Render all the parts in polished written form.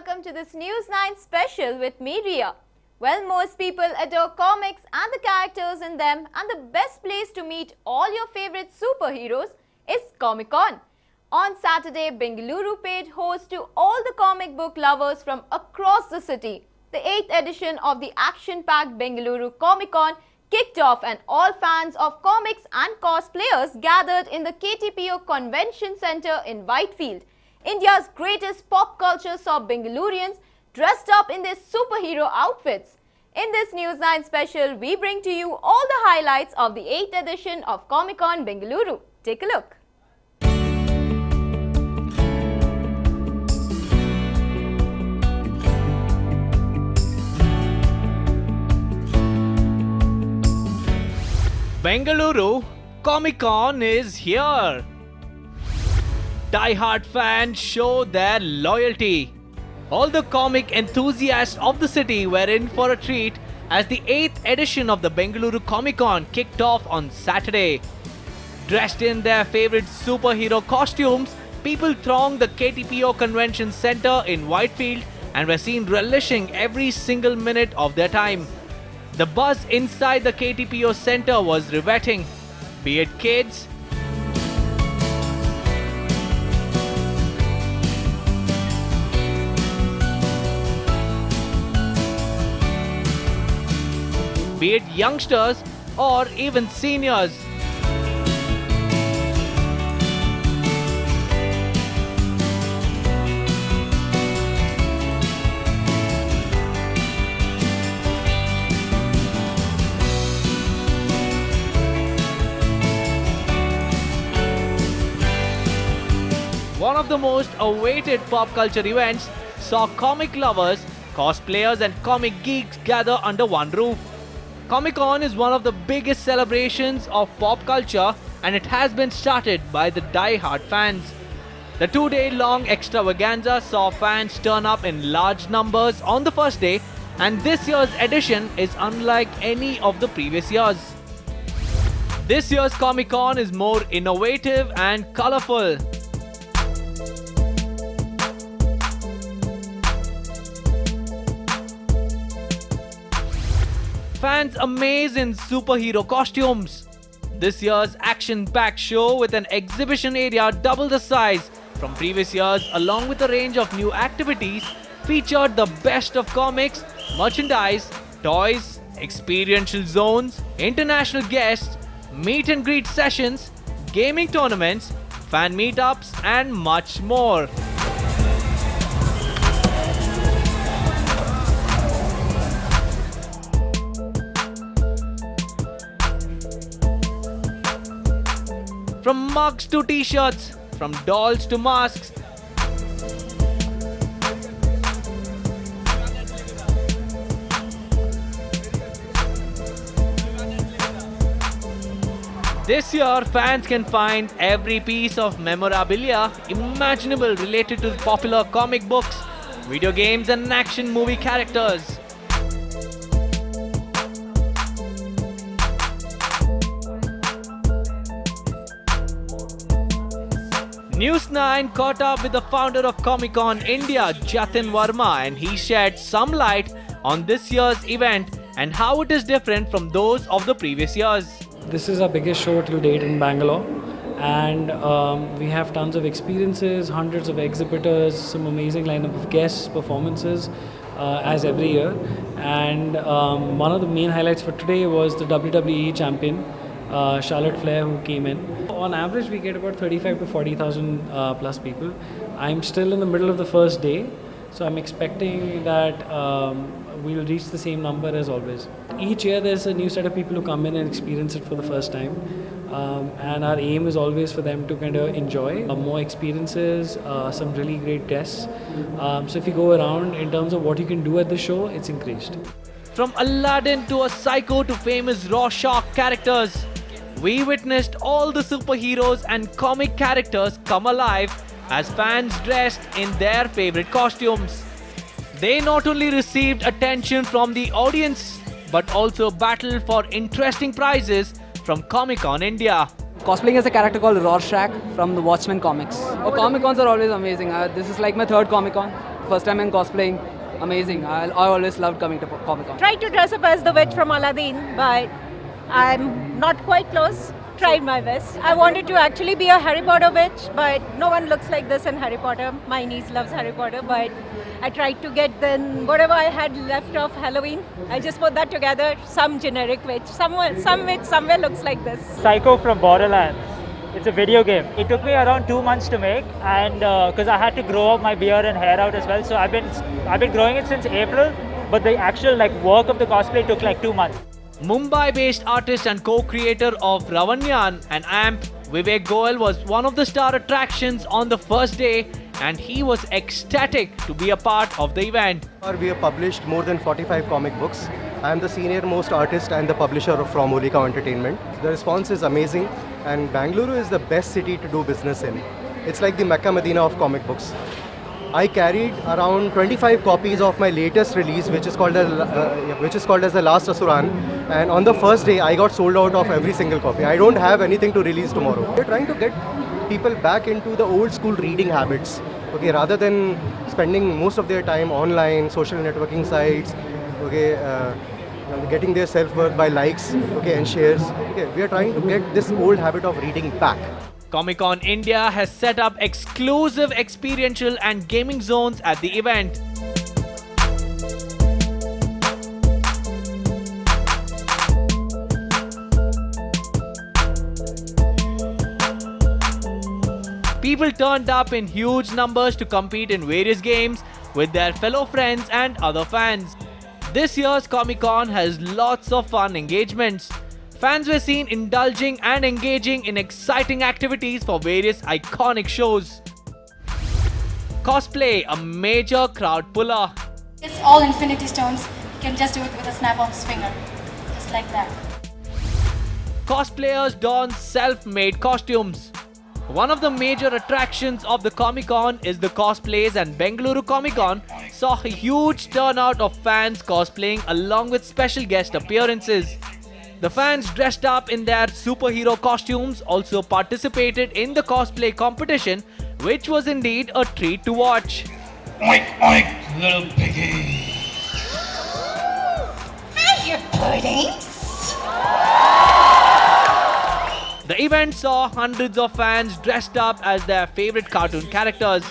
welcome to this NEWS9 special with me, Ria. Well, most people adore comics and the characters in them, and the best place to meet all your favorite superheroes is Comic Con. On Saturday, Bengaluru paid host to all the comic book lovers from across the city. The 8th edition of the action-packed Bengaluru Comic Con kicked off, and all fans of comics and cosplayers gathered in the KTPO Convention Center in Whitefield. India's greatest pop culture saw Bengalureans dressed up in their superhero outfits. In this NEWS9 special, we bring to you all the highlights of the 8th edition of Comic Con Bengaluru. Take a look. Bengaluru Comic Con is here. Die-hard fans show their loyalty. All the comic enthusiasts of the city were in for a treat as the 8th edition of the Bengaluru Comic Con kicked off on Saturday. Dressed in their favorite superhero costumes, people thronged the KTPO Convention Center in Whitefield and were seen relishing every single minute of their time. The buzz inside the KTPO Center was riveting, be it kids, be it youngsters or even seniors. One of the most awaited pop culture events saw comic lovers, cosplayers and comic geeks gather under one roof. Comic Con is one of the biggest celebrations of pop culture, and it has been started by the die-hard fans. The 2-day-long extravaganza saw fans turn up in large numbers on the first day, and this year's edition is unlike any of the previous years. This year's Comic Con is more innovative and colorful. Fans amaze in superhero costumes. This year's action-packed show with an exhibition area double the size from previous years, along with a range of new activities, featured the best of comics, merchandise, toys, experiential zones, international guests, meet and greet sessions, gaming tournaments, fan meetups and much more. From mugs to t-shirts, from dolls to masks, this year fans can find every piece of memorabilia imaginable related to popular comic books, video games and action movie characters. NEWS9 caught up with the founder of Comic Con India, Jatin Verma, and he shed some light on this year's event and how it is different from those of the previous years. This is our biggest show till date in Bangalore, and we have tons of experiences, hundreds of exhibitors, some amazing lineup of guests, performances as every year. And one of the main highlights for today was the WWE champion, Charlotte Flair, who came in. On average, we get about 35 to 40,000 plus people. I'm still in the middle of the first day, so I'm expecting that we'll reach the same number as always. Each year there's a new set of people who come in and experience it for the first time. And our aim is always for them to kind of enjoy more experiences, some really great guests. So if you go around, in terms of what you can do at the show, it's increased. From Aladdin to a Psycho to famous Rorschach characters, we witnessed all the superheroes and comic characters come alive as fans dressed in their favorite costumes. They not only received attention from the audience, but also battled for interesting prizes from Comic Con India. Cosplaying as a character called Rorschach from the Watchmen comics. Oh, Comic Cons are always amazing. This is like my third Comic Con. First time in cosplaying, amazing. I always loved coming to Comic Con. Tried to dress up as the witch from Aladdin, but I'm not quite close. Tried my best. I wanted to actually be a Harry Potter witch, but no one looks like this in Harry Potter. My niece loves Harry Potter, but I tried to get then whatever I had left of Halloween. I just put that together. Some generic witch, some witch somewhere looks like this. Psycho from Borderlands. It's a video game. It took me around 2 months to make, and because I had to grow up my beard and hair out as well, so I've been growing it since April. But the actual work of the cosplay took 2 months. Mumbai-based artist and co-creator of Ravanyan and AMP, Vivek Goel was one of the star attractions on the first day, and he was ecstatic to be a part of the event. We have published more than 45 comic books. I am the senior most artist and the publisher from Olika Entertainment. The response is amazing, and Bengaluru is the best city to do business in. It's like the Mecca Medina of comic books. I carried around 25 copies of my latest release, which is called as The Last Asuran, and on the first day I got sold out of every single copy. I don't have anything to release tomorrow. We're trying to get people back into the old school reading habits, okay, rather than spending most of their time online, social networking sites, okay, getting their self-worth by likes, okay, and shares. Okay, we are trying to get this old habit of reading back. Comic Con India has set up exclusive experiential and gaming zones at the event. People turned up in huge numbers to compete in various games with their fellow friends and other fans. This year's Comic Con has lots of fun engagements. Fans were seen indulging and engaging in exciting activities for various iconic shows. Cosplay, a major crowd puller. It's all infinity stones. You can just do it with a snap of his finger. Just like that. Cosplayers don self-made costumes. One of the major attractions of the Comic Con is the cosplays, and Bengaluru Comic Con saw a huge turnout of fans cosplaying along with special guest appearances. The fans dressed up in their superhero costumes also participated in the cosplay competition, which was indeed a treat to watch. Oink, oink, little piggy. Hi, you puddings. The event saw hundreds of fans dressed up as their favorite cartoon characters.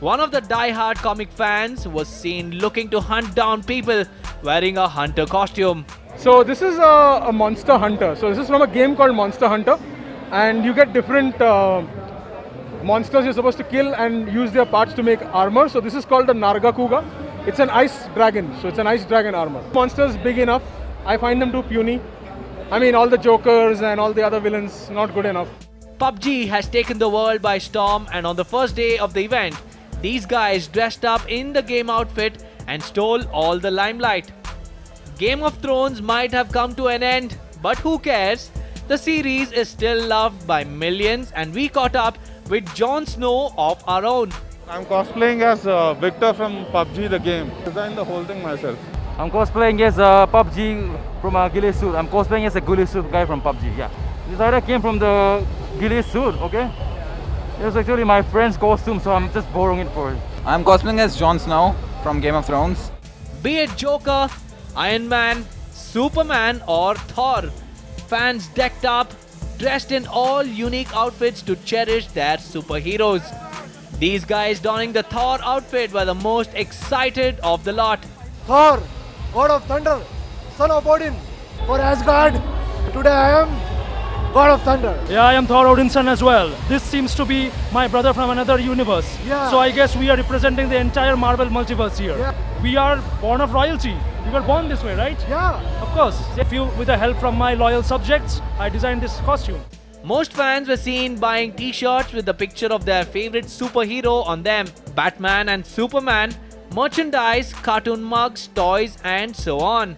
One of the die-hard comic fans was seen looking to hunt down people wearing a hunter costume. So this is a monster hunter. So this is from a game called Monster Hunter, and you get different monsters you're supposed to kill and use their parts to make armor. So this is called the Nargacuga. It's an ice dragon, so it's an ice dragon armor. Monsters big enough. I find them too puny. I mean, all the jokers and all the other villains, not good enough. PUBG has taken the world by storm, and on the first day of the event, these guys dressed up in the game outfit and stole all the limelight. Game of Thrones might have come to an end, but who cares? The series is still loved by millions, and we caught up with Jon Snow of our own. I'm cosplaying as Victor from PUBG the game. Designed the whole thing myself. I'm cosplaying as PUBG from a ghillie suit. I'm cosplaying as a ghillie suit guy from PUBG, yeah. This idea came from the ghillie suit, okay? It was actually my friend's costume, so I'm just borrowing it for it. I'm cosplaying as Jon Snow from Game of Thrones. Be it Joker, Iron Man, Superman or Thor, fans decked up, dressed in all unique outfits to cherish their superheroes. These guys donning the Thor outfit were the most excited of the lot. Thor, God of Thunder, son of Odin, for Asgard. Today I am God of Thunder. Yeah, I am Thor Odin's son as well. This seems to be my brother from another universe. Yeah. So I guess we are representing the entire Marvel multiverse here. Yeah. We are born of royalty. We were born this way, right? Yeah. Of course. With the help from my loyal subjects, I designed this costume. Most fans were seen buying t-shirts with the picture of their favorite superhero on them. Batman and Superman, merchandise, cartoon mugs, toys and so on.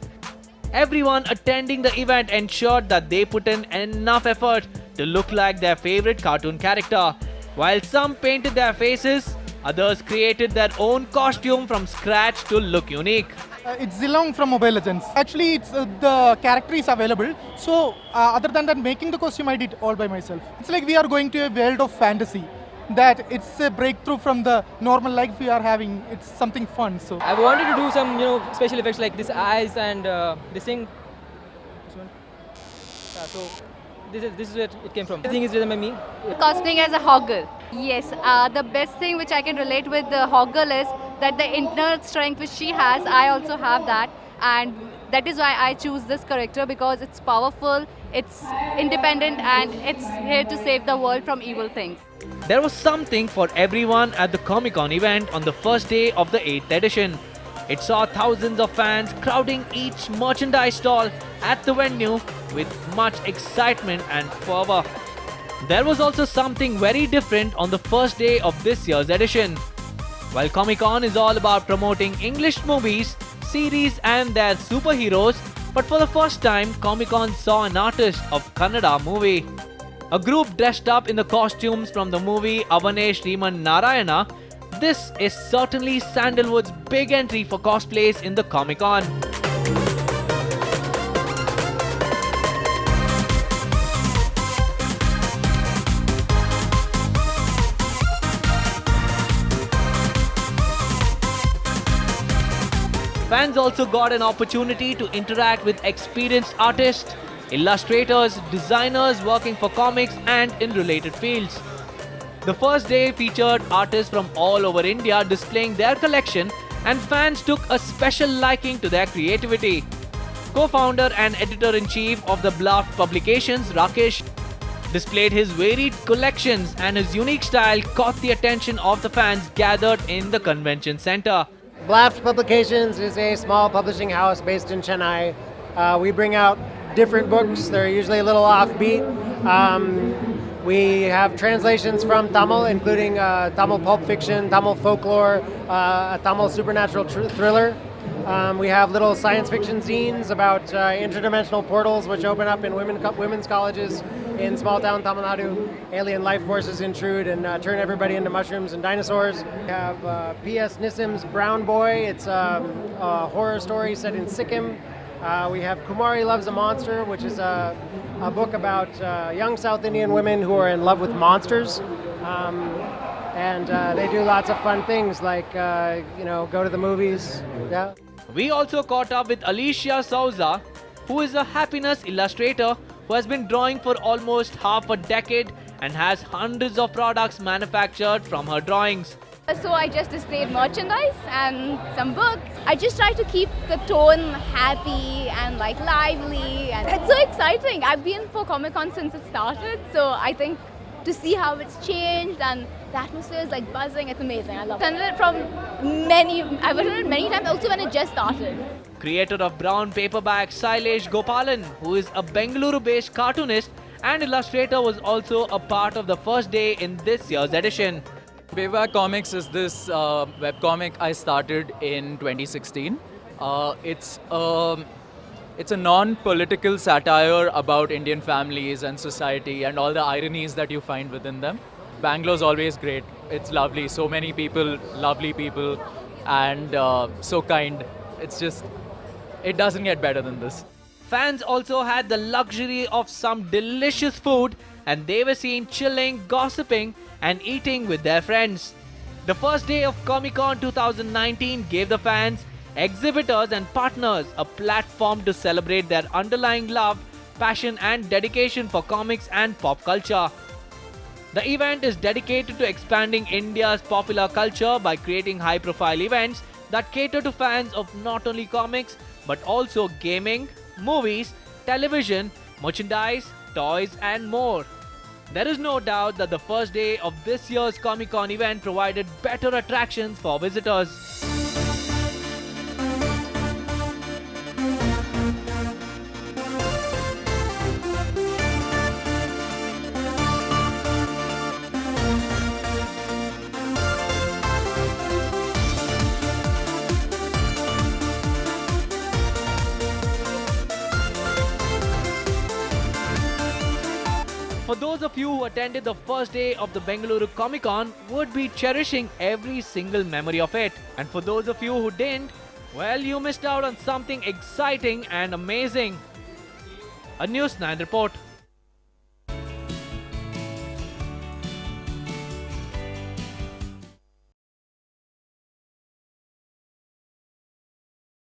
Everyone attending the event ensured that they put in enough effort to look like their favorite cartoon character. While some painted their faces, others created their own costume from scratch to look unique. It's Zilong from Mobile Legends. Actually, it's the character is available. So, other than that, making the costume, I did all by myself. It's like we are going to a world of fantasy. that it's a breakthrough from the normal life we are having. It's something fun. So I wanted to do some, special effects like this eyes and this thing. This one. So this is where it came from. The thing is written by me. Cosplaying as a hoggle. Yes, the best thing which I can relate with the hoggle is that the inner strength which she has, I also have that, and that is why I choose this character, because it's powerful, it's independent, and it's here to save the world from evil things. There was something for everyone at the Comic Con event on the first day of the 8th edition. It saw thousands of fans crowding each merchandise stall at the venue with much excitement and fervor. There was also something very different on the first day of this year's edition. While Comic Con is all about promoting English movies, series and their superheroes, but for the first time Comic Con saw an artist of Kannada movie. A group dressed up in the costumes from the movie Avane Sriman Narayana. This is certainly Sandalwood's big entry for cosplays in the Comic Con. Fans also got an opportunity to interact with experienced artists, illustrators, designers working for comics and in related fields. The first day featured artists from all over India displaying their collection, and fans took a special liking to their creativity. Co-founder and editor-in-chief of the Bluff Publications, Rakesh, displayed his varied collections, and his unique style caught the attention of the fans gathered in the convention center. Bluff Publications is a small publishing house based in Chennai. We bring out different books. They're usually a little offbeat. We have translations from Tamil, including Tamil pulp fiction, Tamil folklore, a Tamil supernatural thriller. We have little science fiction zines about interdimensional portals which open up in women's colleges in small town Tamil Nadu. Alien life forces intrude and turn everybody into mushrooms and dinosaurs. We have P.S. Nissim's Brown Boy. It's a horror story set in Sikkim. We have Kumari Loves a Monster, which is a book about young South Indian women who are in love with monsters. And they do lots of fun things like, go to the movies. Yeah. We also caught up with Alicia Souza, who is a happiness illustrator who has been drawing for almost half a decade and has hundreds of products manufactured from her drawings. So I just displayed merchandise and some books. I just try to keep the tone happy and lively, and it's so exciting. I've been for Comic Con since it started, so I think to see how it's changed and the atmosphere is buzzing, it's amazing. I love it. I've attended it many times, also when it just started. Creator of Brown Paperback, Sailesh Gopalan, who is a Bengaluru-based cartoonist and illustrator, was also a part of the first day in this year's edition. Paperback Comics is this webcomic I started in 2016. It's a non-political satire about Indian families and society and all the ironies that you find within them. Bangalore's always great. It's lovely. So many people, lovely people, and so kind. It's just, it doesn't get better than this. Fans also had the luxury of some delicious food, and they were seen chilling, gossiping and eating with their friends. The first day of Comic Con 2019 gave the fans, exhibitors and partners a platform to celebrate their underlying love, passion and dedication for comics and pop culture. The event is dedicated to expanding India's popular culture by creating high-profile events that cater to fans of not only comics but also gaming, movies, television, merchandise, toys and more. There is no doubt that the first day of this year's Comic Con event provided better attractions for visitors. For those of you who attended the first day of the Bengaluru Comic Con, would be cherishing every single memory of it. And for those of you who didn't, well, you missed out on something exciting and amazing. A NEWS9 report.